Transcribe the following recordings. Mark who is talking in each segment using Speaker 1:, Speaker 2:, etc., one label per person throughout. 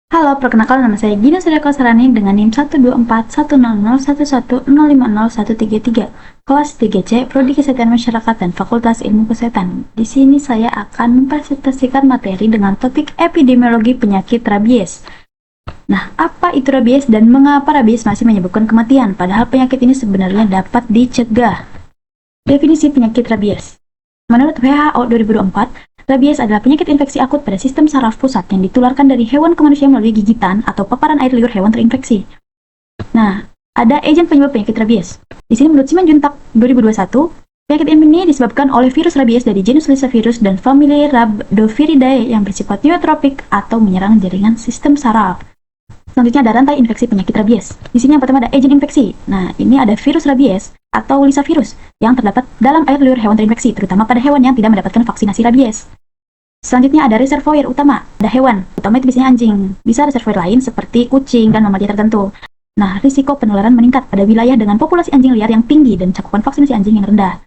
Speaker 1: Halo, perkenalkan nama saya Gina Surya Kasarani dengan NIM 1241001501333, kelas 3C, Prodi Kesehatan Masyarakat dan Fakultas Ilmu Kesehatan. Di sini saya akan mempresentasikan materi dengan topik epidemiologi penyakit rabies. Nah, apa itu rabies dan mengapa rabies masih menyebabkan kematian, padahal penyakit ini sebenarnya dapat dicegah? Definisi penyakit rabies. Menurut WHO 2004, rabies adalah penyakit infeksi akut pada sistem saraf pusat yang ditularkan dari hewan ke manusia melalui gigitan atau paparan air liur hewan terinfeksi. Nah, ada agen penyebab penyakit rabies. Di sini menurut Simanjuntak 2021, penyakit ini disebabkan oleh virus rabies dari genus Lyssavirus dan famili Rhabdoviridae yang bersifat neotropik atau menyerang jaringan sistem saraf. Selanjutnya ada rantai infeksi penyakit rabies. Di sini yang pertama ada agen infeksi. Nah, ini ada virus rabies atau Lyssavirus yang terdapat dalam air liur hewan terinfeksi, terutama pada hewan yang tidak mendapatkan vaksinasi rabies. Selanjutnya ada reservoir utama. Ada hewan, utama itu biasanya anjing. Bisa reservoir lain seperti kucing dan mamalia tertentu. Nah, risiko penularan meningkat pada wilayah dengan populasi anjing liar yang tinggi dan cakupan vaksinasi anjing yang rendah.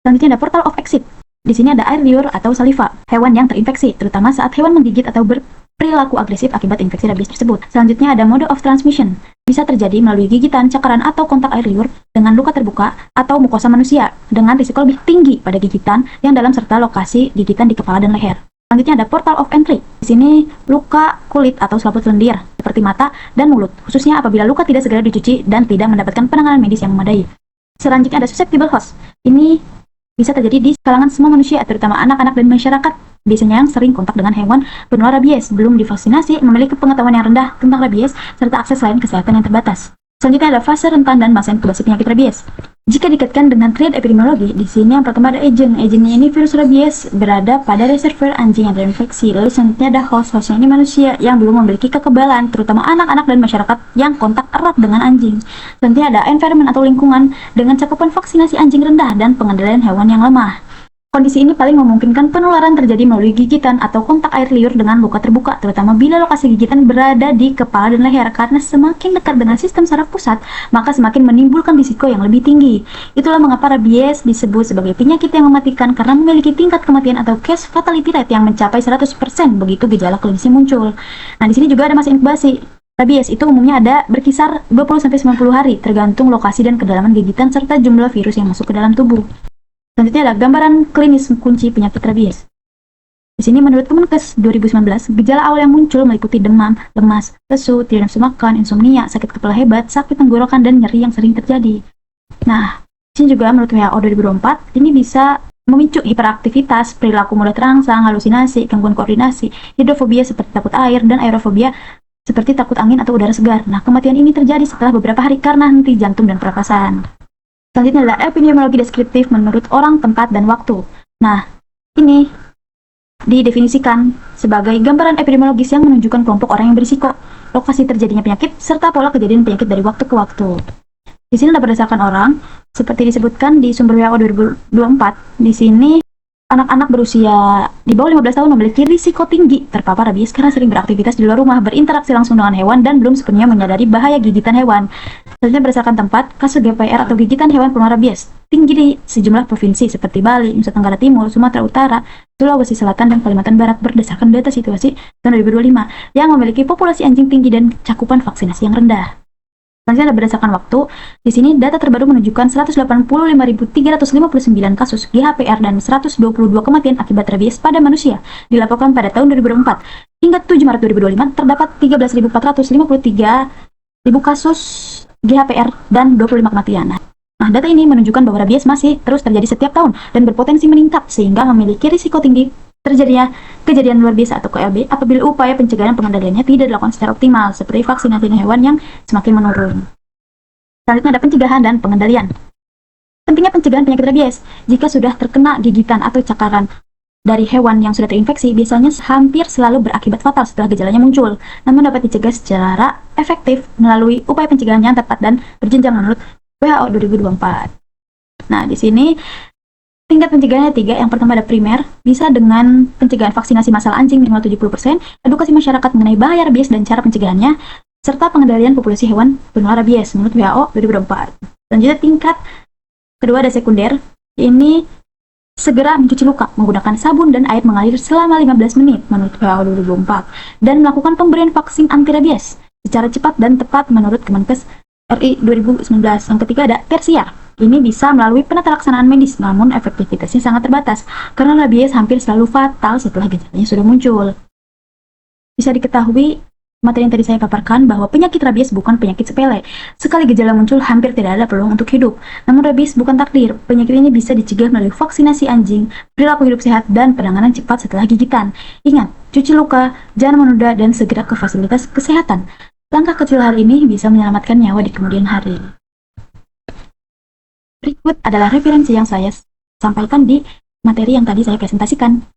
Speaker 1: Selanjutnya ada portal of exit. Di sini ada air liur atau saliva, hewan yang terinfeksi, terutama saat hewan menggigit atau berperilaku agresif akibat infeksi rabies tersebut. Selanjutnya ada mode of transmission. Bisa terjadi melalui gigitan, cakaran, atau kontak air liur dengan luka terbuka atau mukosa manusia dengan risiko lebih tinggi pada gigitan yang dalam serta lokasi gigitan di kepala dan leher. Selanjutnya ada portal of entry. Di sini luka kulit atau selaput lendir seperti mata dan mulut, khususnya apabila luka tidak segera dicuci dan tidak mendapatkan penanganan medis yang memadai. Selanjutnya ada susceptible host. Ini bisa terjadi di kalangan semua manusia, terutama anak-anak dan masyarakat. Biasanya yang sering kontak dengan hewan penular rabies, belum divaksinasi, memiliki pengetahuan yang rendah tentang rabies, serta akses layanan kesehatan yang terbatas. Selanjutnya ada fase rentan dan masa inkubasi penyakit rabies. Jika dikaitkan dengan triad epidemiologi, di sini yang pertama ada agent. Agentnya ini virus rabies berada pada reservoir anjing yang terinfeksi. Lalu selanjutnya ada host. Hostnya ini manusia yang belum memiliki kekebalan, terutama anak-anak dan masyarakat yang kontak erat dengan anjing. Selanjutnya ada environment atau lingkungan dengan cakupan vaksinasi anjing rendah dan pengendalian hewan yang lemah. Kondisi ini paling memungkinkan penularan terjadi melalui gigitan atau kontak air liur dengan luka terbuka, terutama bila lokasi gigitan berada di kepala dan leher, karena semakin dekat dengan sistem saraf pusat, maka semakin menimbulkan risiko yang lebih tinggi. Itulah mengapa rabies disebut sebagai penyakit yang mematikan karena memiliki tingkat kematian atau case fatality rate yang mencapai 100% begitu gejala klinisnya muncul. Nah, di sini juga ada masa inkubasi. Rabies itu umumnya ada berkisar 20-90 hari, tergantung lokasi dan kedalaman gigitan serta jumlah virus yang masuk ke dalam tubuh. Selanjutnya ada gambaran klinis kunci penyakit rabies. Di sini menurut Kemenkes 2019, gejala awal yang muncul meliputi demam, lemas, lesu, tidak nafsu makan, insomnia, sakit kepala hebat, sakit tenggorokan, dan nyeri yang sering terjadi. Nah, di sini juga menurut WHO 2024, ini bisa memicu hiperaktivitas, perilaku mudah terangsang, halusinasi, gangguan koordinasi, hidrofobia seperti takut air, dan aerofobia seperti takut angin atau udara segar. Nah, kematian ini terjadi setelah beberapa hari karena henti jantung dan pernapasan. Selanjutnya adalah epidemiologi deskriptif menurut orang, tempat, dan waktu. Nah, ini didefinisikan sebagai gambaran epidemiologis yang menunjukkan kelompok orang yang berisiko, lokasi terjadinya penyakit, serta pola kejadian penyakit dari waktu ke waktu. Di sini ada berdasarkan orang, seperti disebutkan di sumber WHO 2024. Di sini anak-anak berusia di bawah 15 tahun memiliki risiko tinggi terpapar rabies karena sering beraktivitas di luar rumah, berinteraksi langsung dengan hewan, dan belum sepenuhnya menyadari bahaya gigitan hewan. Selanjutnya berdasarkan tempat, kasus GPR atau gigitan hewan penular rabies tinggi di sejumlah provinsi seperti Bali, Nusa Tenggara Timur, Sumatera Utara, Sulawesi Selatan, dan Kalimantan Barat berdasarkan data situasi tahun 2025 yang memiliki populasi anjing tinggi dan cakupan vaksinasi yang rendah. Selanjutnya ada berdasarkan waktu. Di sini data terbaru menunjukkan 185.359 kasus GHPR dan 122 kematian akibat rabies pada manusia dilaporkan pada tahun 2004. Hingga 7 Maret 2025 terdapat 13.453 kasus GHPR dan 25 kematian. Nah, data ini menunjukkan bahwa rabies masih terus terjadi setiap tahun dan berpotensi meningkat sehingga memiliki risiko tinggi terjadinya kejadian luar biasa atau KLB apabila upaya pencegahan pengendaliannya tidak dilakukan secara optimal, seperti vaksinasi hewan yang semakin menurun. Selanjutnya ada pencegahan dan pengendalian. Pentingnya pencegahan penyakit rabies. Jika sudah terkena gigitan atau cakaran dari hewan yang sudah terinfeksi, biasanya hampir selalu berakibat fatal setelah gejalanya muncul, namun dapat dicegah secara efektif melalui upaya pencegahan yang tepat dan berjenjang menurut WHO 2024. Nah, di sini tingkat pencegahannya 3. Yang pertama ada primer, bisa dengan pencegahan vaksinasi massal anjing minimal 70%, edukasi masyarakat mengenai bahaya rabies dan cara pencegahannya, serta pengendalian populasi hewan penular rabies menurut WHO 2024. Selanjutnya tingkat kedua ada sekunder, ini Segera mencuci luka menggunakan sabun dan air mengalir selama 15 menit menurut WHO 2004 dan melakukan pemberian vaksin anti rabies secara cepat dan tepat menurut Kemenkes RI 2019. Yang ketiga ada tersier. Ini bisa melalui penata laksanaan medis, namun efektivitasnya sangat terbatas karena rabies hampir selalu fatal setelah gejalanya sudah muncul. Bisa diketahui materi yang tadi saya paparkan bahwa penyakit rabies bukan penyakit sepele. Sekali gejala muncul, hampir tidak ada peluang untuk hidup. Namun rabies bukan takdir. Penyakit ini bisa dicegah melalui vaksinasi anjing, perilaku hidup sehat, dan penanganan cepat setelah gigitan. Ingat, cuci luka, jangan menunda, dan segera ke fasilitas kesehatan. Langkah kecil hari ini bisa menyelamatkan nyawa di kemudian hari. Berikut adalah referensi yang saya sampaikan di materi yang tadi saya presentasikan.